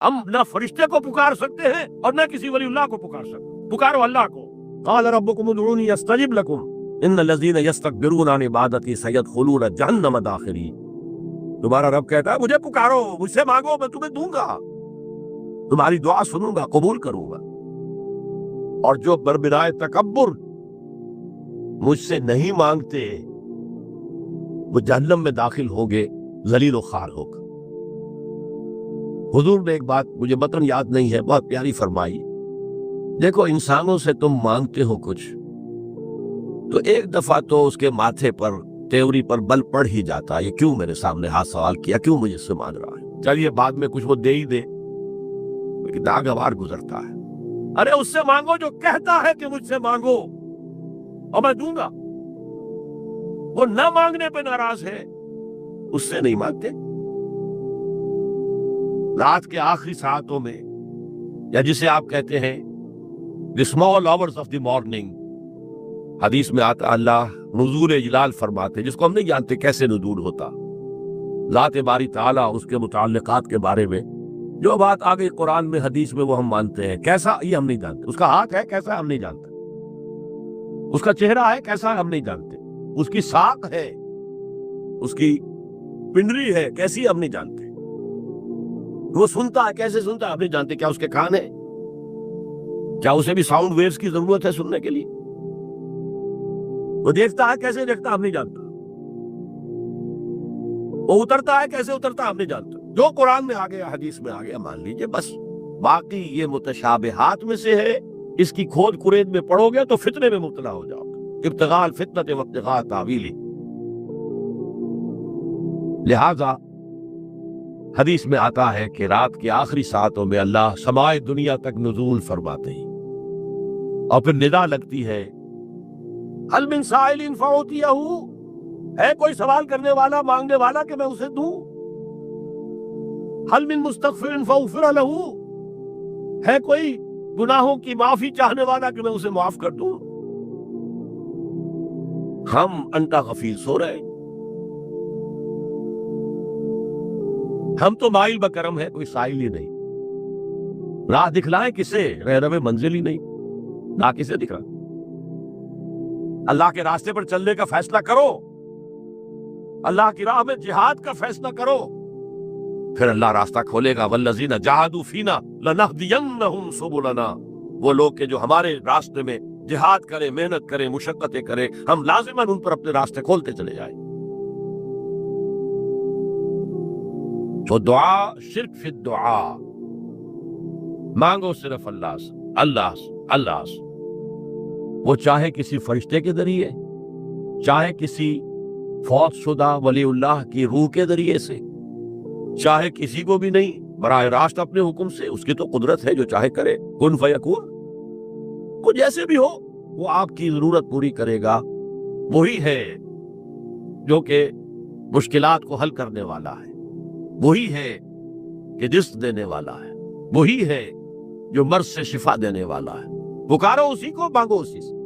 ہم نہ فرشتے کو پکار سکتے ہیں اور نہ کسی ولی اللہ کو پکار سکتے، پکارو اللہ کو۔ قال ربکم ادعونی استجب لکم ان الذین یستکبرون عن عبادتی سیدخلون جہنم داخرین۔ تمہارا رب کہتا ہے مجھے پکارو، مجھ سے مانگو، میں تمہیں دوں گا، تمہاری دعا سنوں گا، قبول کروں گا۔ اور جو بربنائے تکبر مجھ سے نہیں مانگتے وہ جہنم میں داخل ہوں گے ذلیل و خوار ہو کر۔ حضور نے ایک بات مجھے متن یاد نہیں ہے، بہت پیاری فرمائی، دیکھو انسانوں سے تم مانگتے ہو کچھ تو ایک دفعہ تو اس کے ماتھے پر تیوری پر بل پڑ ہی جاتا ہے، یہ کیوں میرے سامنے ہاتھ سوال کیا، کیوں مجھے سے مانگ رہا ہے، چلیے بعد میں کچھ وہ دے ہی دے، لیکن ناگوار گزرتا ہے۔ ارے اس سے مانگو جو کہتا ہے کہ مجھ سے مانگو اور میں دوں گا، وہ نہ مانگنے پہ ناراض ہے، اس سے نہیں مانگتے۔ رات کے آخری ساعتوں میں، یا جسے آپ کہتے ہیں the small hours of the morning، حدیث میں آتا اللہ نزول جلال فرماتے، جس کو ہم نہیں جانتے کیسے نزول ہوتا، ذات باری تعالیٰ اس کے متعلقات کے بارے میں جو بات آ گئی قرآن میں حدیث میں وہ ہم مانتے ہیں، کیسا یہ ہم نہیں جانتے، اس کا ہاتھ ہے کیسا ہم نہیں جانتے، اس کا چہرہ ہے کیسا ہم نہیں جانتے، اس کی ساق ہے، اس کی پنڈلی ہے کیسی ہم نہیں جانتے، وہ سنتا ہے کیسے سنتا ہے ہم نہیں جانتے، کیا اس کے کان ہے، کیا اسے بھی ساؤنڈ ویوز کی ضرورت ہے سننے کے لیے، وہ دیکھتا ہے کیسے دیکھتا ہم نہیں جانتا، وہ اترتا ہے کیسے اترتا ہم نہیں جانتا، جو قرآن میں آ گیا حدیث میں آ گیا مان لیجئے بس، باقی یہ متشابہات میں سے ہے، اس کی کھود کرید میں پڑو گے تو فتنے میں مبتلا ہو جاؤ گے، ابتغاء الفتنۃ وابتغاء تاویلہ۔ لہذا حدیث میں آتا ہے کہ رات کی آخری ساعتوں میں اللہ سمائے دنیا تک نزول فرماتے ہیں، اور پھر ندا لگتی ہے هل من سائل فأعطیہ، ہے کوئی سوال کرنے والا مانگنے والا کہ میں اسے دوں، هل من مستغفر فاغفر له، ہے کوئی گناہوں کی معافی چاہنے والا کہ میں اسے معاف کر دوں۔ ہم انٹا غفیر سو رہے ہیں، ہم تو مائل بکرم ہے، کوئی سائل ہی نہیں، راہ دکھلائیں کسے، رہنم منزل ہی نہیں، راہ کسے دکھلائیں، اللہ کے راستے پر چلنے کا فیصلہ کرو، اللہ کی راہ میں جہاد کا فیصلہ کرو، پھر اللہ راستہ کھولے گا، والذین جاہدوا فینا لنہدینہم سبلنا، وہ لوگ کہ جو ہمارے راستے میں جہاد کرے، محنت کرے، مشقتیں کرے، ہم لازماً ان پر اپنے راستے کھولتے چلے جائیں۔ تو دعا شرک فی الدعا، مانگو صرف اللہ سے، اللہ سے، اللہ سے، وہ چاہے کسی فرشتے کے ذریعے، چاہے کسی فوت شدہ ولی اللہ کی روح کے ذریعے سے، چاہے کسی کو بھی نہیں، براہ راست اپنے حکم سے، اس کی تو قدرت ہے جو چاہے کرے، کن فیکون، وہ جیسے بھی ہو وہ آپ کی ضرورت پوری کرے گا، وہی ہے جو کہ مشکلات کو حل کرنے والا ہے، وہی ہے کہ رزق دینے والا ہے، وہی ہے جو مرض سے شفا دینے والا ہے، پکارو اسی کو، مانگو اسی سے۔